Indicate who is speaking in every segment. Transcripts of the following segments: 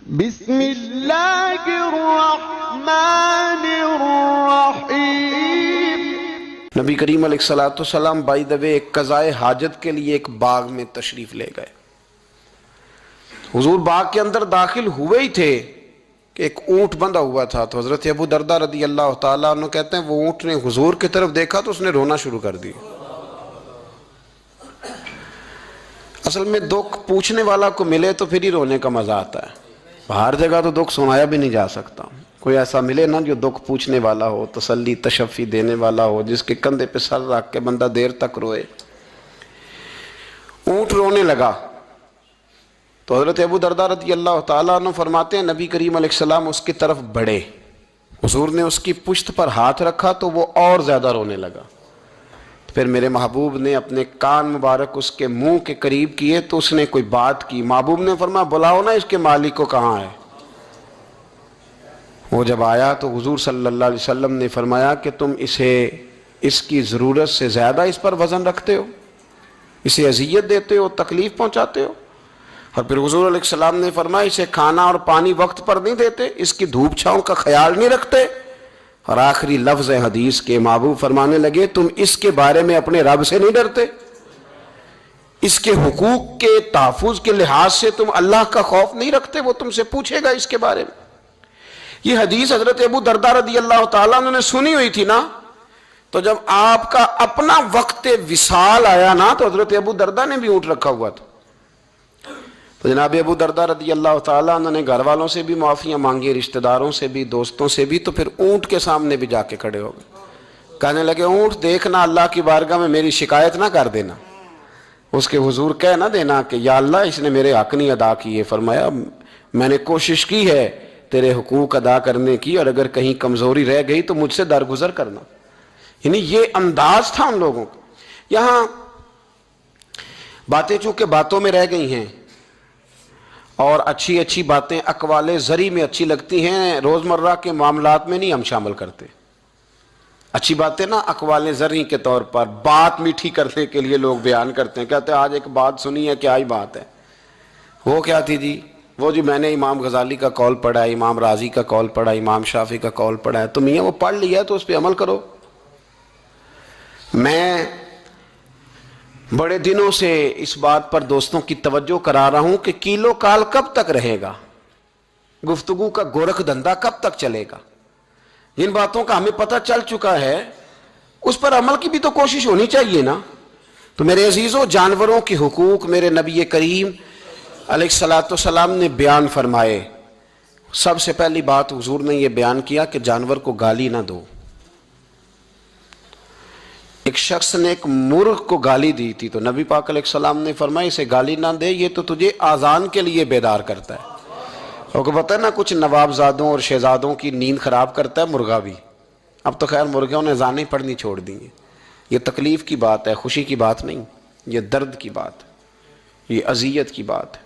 Speaker 1: بسم اللہ الرحمن الرحیم۔
Speaker 2: نبی کریم علیہ السلام بائی دا وے ایک قضائے حاجت کے لیے ایک باغ میں تشریف لے گئے۔ حضور باغ کے اندر داخل ہوئے ہی تھے کہ ایک اونٹ بندھا ہوا تھا، تو حضرت ابو درداء رضی اللہ تعالیٰ عنہ کہتے ہیں وہ اونٹ نے حضور کی طرف دیکھا تو اس نے رونا شروع کر دیا۔ اصل میں دکھ پوچھنے والا کو ملے تو پھر ہی رونے کا مزہ آتا ہے، ہر جگہ تو دکھ سنایا بھی نہیں جا سکتا۔ کوئی ایسا ملے نا جو دکھ پوچھنے والا ہو، تسلی تشفی دینے والا ہو، جس کے کندھے پہ سر رکھ کے بندہ دیر تک روئے۔ اونٹ رونے لگا تو حضرت ابو درداء رضی اللہ تعالیٰ عنہ فرماتے ہیں نبی کریم علیہ السلام اس کی طرف بڑھے، حضور نے اس کی پشت پر ہاتھ رکھا تو وہ اور زیادہ رونے لگا۔ پھر میرے محبوب نے اپنے کان مبارک اس کے منہ کے قریب کیے تو اس نے کوئی بات کی۔ محبوب نے فرمایا بلاؤ نا اس کے مالک کو، کہاں ہے؟ وہ جب آیا تو حضور صلی اللہ علیہ وسلم نے فرمایا کہ تم اس کی ضرورت سے زیادہ اس پر وزن رکھتے ہو، اسے اذیت دیتے ہو، تکلیف پہنچاتے ہو۔ اور پھر حضور علیہ السلام نے فرمایا اسے کھانا اور پانی وقت پر نہیں دیتے، اس کی دھوپ چھاؤں کا خیال نہیں رکھتے۔ اور آخری لفظ حدیث کے محبوب فرمانے لگے تم اس کے بارے میں اپنے رب سے نہیں ڈرتے؟ اس کے حقوق کے تحفظ کے لحاظ سے تم اللہ کا خوف نہیں رکھتے؟ وہ تم سے پوچھے گا اس کے بارے میں۔ یہ حدیث حضرت ابو درداء رضی اللہ تعالیٰ عنہ نے سنی ہوئی تھی نا، تو جب آپ کا اپنا وقت وصال آیا نا تو حضرت ابو درداء نے بھی اونٹ رکھا ہوا تھا۔ تو جناب ابو درداء رضی اللہ تعالیٰ عنہ نے گھر والوں سے بھی معافیاں مانگی، رشتہ داروں سے بھی، دوستوں سے بھی، تو پھر اونٹ کے سامنے بھی جا کے کھڑے ہو گئے۔ کہنے لگے اونٹ دیکھنا، اللہ کی بارگاہ میں میری شکایت نہ کر دینا، اس کے حضور کہہ نہ دینا کہ یا اللہ اس نے میرے حق نہیں ادا کیے۔ فرمایا میں نے کوشش کی ہے تیرے حقوق ادا کرنے کی، اور اگر کہیں کمزوری رہ گئی تو مجھ سے درگزر کرنا۔ یعنی یہ انداز تھا ان لوگوں کا۔ یہاں باتیں چونکہ باتوں میں رہ گئی ہیں اور اچھی اچھی باتیں اقوال زری میں اچھی لگتی ہیں، روزمرہ کے معاملات میں نہیں ہم شامل کرتے۔ اچھی باتیں نا اقوال زری کے طور پر بات میٹھی کرنے کے لیے لوگ بیان کرتے ہیں، کہتے ہیں آج ایک بات سنی ہے، کیا ہی بات ہے؟ وہ کیا تھی جی؟ وہ جی میں نے امام غزالی کا قول پڑھا ہے، امام رازی کا قول پڑھا ہے، امام شافعی کا قول پڑھا ہے۔ تو میاں وہ پڑھ لیا تو اس پہ عمل کرو۔ میں بڑے دنوں سے اس بات پر دوستوں کی توجہ کرا رہا ہوں کہ کیلو کال کب تک رہے گا، گفتگو کا گورکھ دھندا کب تک چلے گا؟ جن باتوں کا ہمیں پتہ چل چکا ہے اس پر عمل کی بھی تو کوشش ہونی چاہیے نا۔ تو میرے عزیزوں، جانوروں کے حقوق میرے نبی کریم علیہ السلام نے بیان فرمائے۔ سب سے پہلی بات حضور نے یہ بیان کیا کہ جانور کو گالی نہ دو۔ ایک شخص نے ایک مرغ کو گالی دی تھی تو نبی پاک علیہ السلام نے فرمایا اسے گالی نہ دے، یہ تو تجھے آذان کے لیے بیدار کرتا ہے۔ اور کو پتہ ہے نا کچھ نوابزادوں اور شہزادوں کی نیند خراب کرتا ہے مرغا بھی۔ اب تو خیر مرغوں نے اذانیں پڑھنی چھوڑ دی ہیں۔ یہ تکلیف کی بات ہے، خوشی کی بات نہیں، یہ درد کی بات ہے، یہ اذیت کی بات ہے۔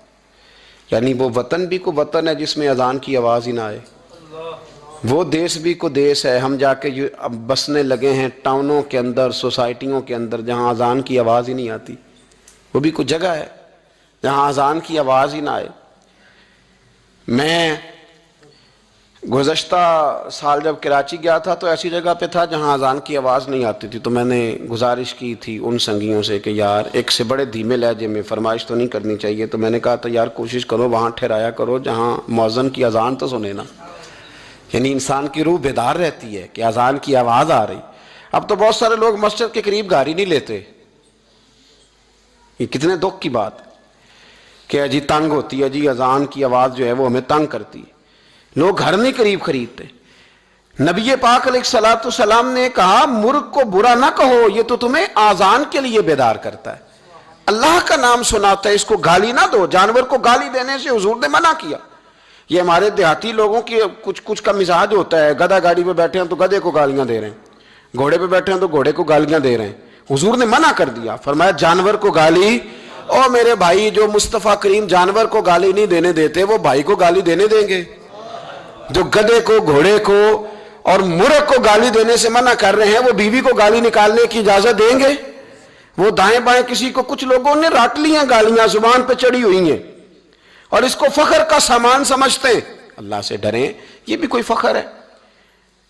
Speaker 2: یعنی وہ وطن بھی کو وطن ہے جس میں اذان کی آواز ہی نہ آئے، وہ دیس بھی کو دیس ہے۔ ہم جا کے اب بسنے لگے ہیں ٹاؤنوں کے اندر، سوسائٹیوں کے اندر جہاں اذان کی آواز ہی نہیں آتی۔ وہ بھی کوئی جگہ ہے جہاں اذان کی آواز ہی نہ آئے۔ میں گزشتہ سال جب کراچی گیا تھا تو ایسی جگہ پہ تھا جہاں اذان کی آواز نہیں آتی تھی، تو میں نے گزارش کی تھی ان سنگیوں سے کہ یار ایک سے بڑے دھیمے لہجے میں فرمائش تو نہیں کرنی چاہیے، تو میں نے کہا تو یار کوشش کرو وہاں ٹھہرایا کرو جہاں مؤذن کی اذان تو سنے نا۔ یعنی انسان کی روح بیدار رہتی ہے کہ اذان کی آواز آ رہی۔ اب تو بہت سارے لوگ مسجد کے قریب گاڑی نہیں لیتے۔ یہ کتنے دکھ کی بات کہ جی تنگ ہوتی ہے، جی اذان کی آواز جو ہے وہ ہمیں تنگ کرتی ہے، لوگ گھر نہیں قریب خریدتے۔ نبی پاک علیہ السلام نے کہا مرغ کو برا نہ کہو، یہ تو تمہیں آذان کے لیے بیدار کرتا ہے، اللہ کا نام سناتا ہے، اس کو گالی نہ دو۔ جانور کو گالی دینے سے حضور نے منع کیا۔ یہ ہمارے دیہاتی لوگوں کی کچھ کا مزاج ہوتا ہے، گدھا گاڑی پہ بیٹھے ہیں تو گدھے کو گالیاں دے رہے ہیں، گھوڑے پہ بیٹھے ہیں تو گھوڑے کو گالیاں دے رہے ہیں۔ حضور نے منع کر دیا، فرمایا جانور کو گالی، او میرے بھائی جو مصطفیٰ کریم جانور کو گالی نہیں دینے دیتے وہ بھائی کو گالی دینے دیں گے؟ جو گدھے کو، گھوڑے کو اور مرغ کو گالی دینے سے منع کر رہے ہیں وہ بیوی کو گالی نکالنے کی اجازت دیں گے؟ وہ دائیں بائیں کسی کو، کچھ لوگوں نے رٹ لی ہیں گالیاں، زبان پہ چڑھی ہوئی ہیں، اور اس کو فخر کا سامان سمجھتے ہیں. اللہ سے ڈریں، یہ بھی کوئی فخر ہے،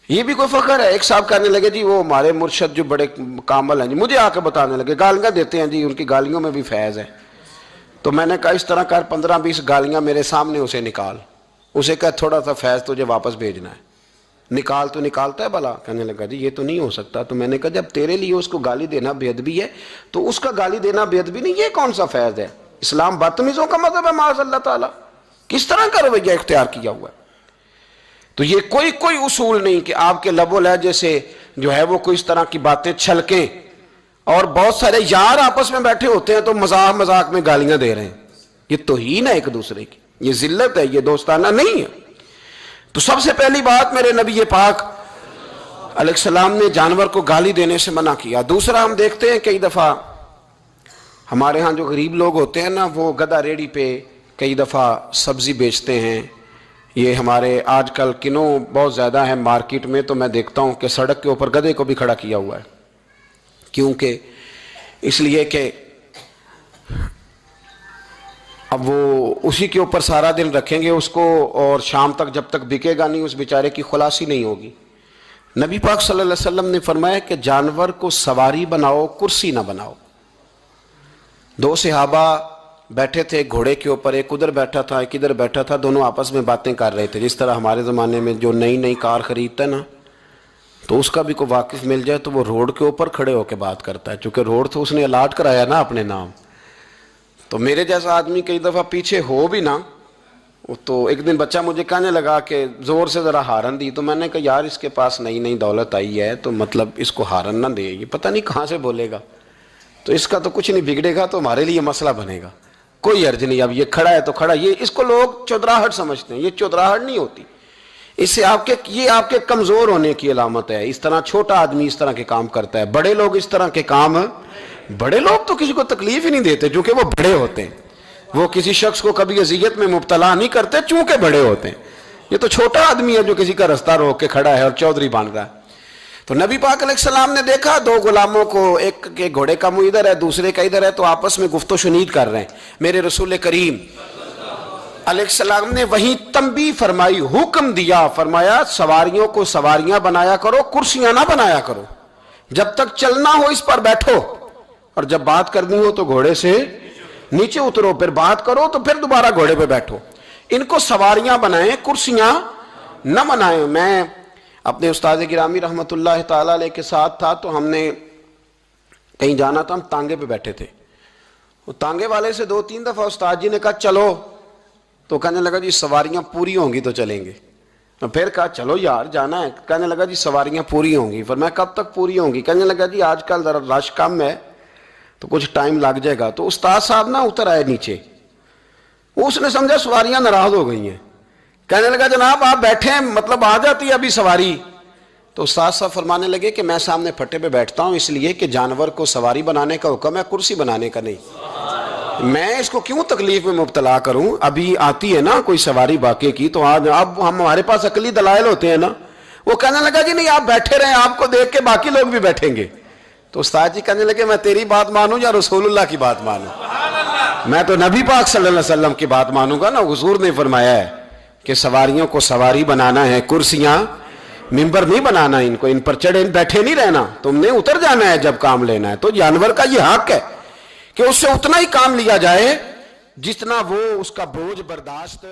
Speaker 2: یہ بھی کوئی فخر ہے. ایک صاحب کہنے لگے جی وہ ہمارے مرشد جو بڑے کامل ہیں جی، مجھے آ کے بتانے لگے، گالیاں دیتے ہیں جی، ان کی گالیوں میں بھی فیض ہے. تو میں نے کہا اس طرح کر 15-20 گالیاں میرے سامنے اسے نکال، اسے کہا تھوڑا سا فیض تجھے واپس بھیجنا ہے، نکال. تو نکالتا ہے بھلا؟ کہنے لگا جی یہ تو نہیں ہو سکتا. تو میں نے کہا جب تیرے لیے اس کو گالی دینا بے ادبی ہے تو اس کا گالی دینا بے ادبی نہیں، یہ کون سا فیض ہے؟ اسلام بدتمیزوں کا مذہب ہے معاذ اللہ تعالیٰ. کس طرح کا رویہ اختیار کیا ہوا ہے؟ تو یہ کوئی اصول نہیں کہ آپ کے لب و لہجے سے جو ہے وہ کوئی اس طرح کی باتیں چھلکیں. اور بہت سارے یار آپس میں بیٹھے ہوتے ہیں تو مذاق میں گالیاں دے رہے ہیں. یہ توہین ہے ایک دوسرے کی، یہ ذلت ہے، یہ دوستانہ نہیں ہے. تو سب سے پہلی بات میرے نبی پاک علیہ السلام نے جانور کو گالی دینے سے منع کیا. دوسرا ہم دیکھتے ہیں کئی دفعہ ہمارے ہاں جو غریب لوگ ہوتے ہیں نا، وہ گدھا ریڑھی پہ کئی دفعہ سبزی بیچتے ہیں. یہ ہمارے آج کل کنوں بہت زیادہ ہیں مارکیٹ میں، تو میں دیکھتا ہوں کہ سڑک کے اوپر گدھے کو بھی کھڑا کیا ہوا ہے. کیونکہ اس لیے کہ اب وہ اسی کے اوپر سارا دن رکھیں گے اس کو، اور شام تک جب تک بکے گا نہیں اس بیچارے کی خلاصی نہیں ہوگی. نبی پاک صلی اللہ علیہ وسلم نے فرمایا کہ جانور کو سواری بناؤ، کرسی نہ بناؤ. 2 صحابہ بیٹھے تھے گھوڑے کے اوپر، ایک ادھر بیٹھا تھا ایک ادھر بیٹھا تھا، دونوں آپس میں باتیں کر رہے تھے. جس طرح ہمارے زمانے میں جو نئی کار خریدتا ہے نا، تو اس کا بھی کوئی واقف مل جائے تو وہ روڈ کے اوپر کھڑے ہو کے بات کرتا ہے، چونکہ روڈ تو اس نے الاٹ کرایا نا اپنے نام. تو میرے جیسا آدمی کئی دفعہ پیچھے ہو بھی نا، تو ایک دن بچہ مجھے کہنے لگا کہ زور سے ذرا ہارن دی. تو میں نے کہا یار اس کے پاس نئی دولت آئی ہے تو مطلب اس کو ہارن نہ دے، یہ پتہ نہیں کہاں سے بولے گا، تو اس کا تو کچھ نہیں بگڑے گا، تو ہمارے لیے مسئلہ بنے گا. کوئی عرض نہیں، اب یہ کھڑا ہے تو کھڑا. یہ اس کو لوگ چودراہٹ سمجھتے ہیں، یہ چودراہٹ نہیں ہوتی. اس سے یہ آپ کے کمزور ہونے کی علامت ہے. اس طرح چھوٹا آدمی اس طرح کے کام کرتا ہے، بڑے لوگ اس طرح کے کام، بڑے لوگ تو کسی کو تکلیف ہی نہیں دیتے چونکہ وہ بڑے ہوتے ہیں. وہ کسی شخص کو کبھی اذیت میں مبتلا نہیں کرتے چونکہ بڑے ہوتے ہیں. یہ تو چھوٹا آدمی ہے جو کسی کا رستہ روک کے کھڑا ہے اور چودھری بن رہا ہے. تو نبی پاک علیہ السلام نے دیکھا 2 غلاموں کو، ایک کے گھوڑے کا منہ ادھر ہے دوسرے کا ادھر ہے، تو آپس میں گفت و شنید کر رہے ہیں. میرے رسول کریم علیہ السلام نے وہیں تنبیہ فرمائی، حکم دیا، فرمایا سواریوں کو سواریاں بنایا کرو، کرسیاں نہ بنایا کرو. جب تک چلنا ہو اس پر بیٹھو، اور جب بات کرنی ہو تو گھوڑے سے نیچے اترو، پھر بات کرو تو پھر دوبارہ گھوڑے پہ بیٹھو. ان کو سواریاں بنائیں، کرسیاں نہ بنائیں. میں اپنے استاد گرامی رحمت اللہ تعالی علیہ کے ساتھ تھا، تو ہم نے کہیں جانا تھا، ہم تانگے پہ بیٹھے تھے. وہ تانگے والے سے 2-3 دفعہ استاد جی نے کہا چلو، تو کہنے لگا جی سواریاں پوری ہوں گی تو چلیں گے. پھر کہا چلو یار جانا ہے، کہنے لگا جی سواریاں پوری ہوں گی. فرمایا کب تک پوری ہوں گی؟ کہنے لگا جی آج کل ذرا رش کم ہے تو کچھ ٹائم لگ جائے گا. تو استاد صاحب نہ اتر آئے نیچے، اس نے سمجھا سواریاں ناراض ہو گئی ہیں. کہنے لگا جناب آپ بیٹھے ہیں، مطلب آ جاتی ہے ابھی سواری. تو استاد صاحب فرمانے لگے کہ میں سامنے پھٹے پہ بیٹھتا ہوں اس لیے کہ جانور کو سواری بنانے کا حکم ہے، کرسی بنانے کا نہیں. میں اس کو کیوں تکلیف میں مبتلا کروں؟ ابھی آتی ہے نا کوئی سواری باقی کی، تو آج اب ہمارے پاس عقلی دلائل ہوتے ہیں نا. وہ کہنے لگا جی نہیں آپ بیٹھے رہیں، آپ کو دیکھ کے باقی لوگ بھی بیٹھیں گے. تو استاد جی کہنے لگے میں تیری بات مانوں یا رسول اللہ کی بات مانوں؟ میں تو نبی پاک صلی اللہ علیہ وسلم کی بات مانوں گا نا. حضور نے فرمایا ہے کہ سواریوں کو سواری بنانا ہے، کرسیاں ممبر نہیں بنانا، ان کو ان پر چڑھے بیٹھے نہیں رہنا، تم نے اتر جانا ہے جب کام لینا ہے. تو جانور کا یہ حق ہے کہ اس سے اتنا ہی کام لیا جائے جتنا وہ اس کا بوجھ برداشت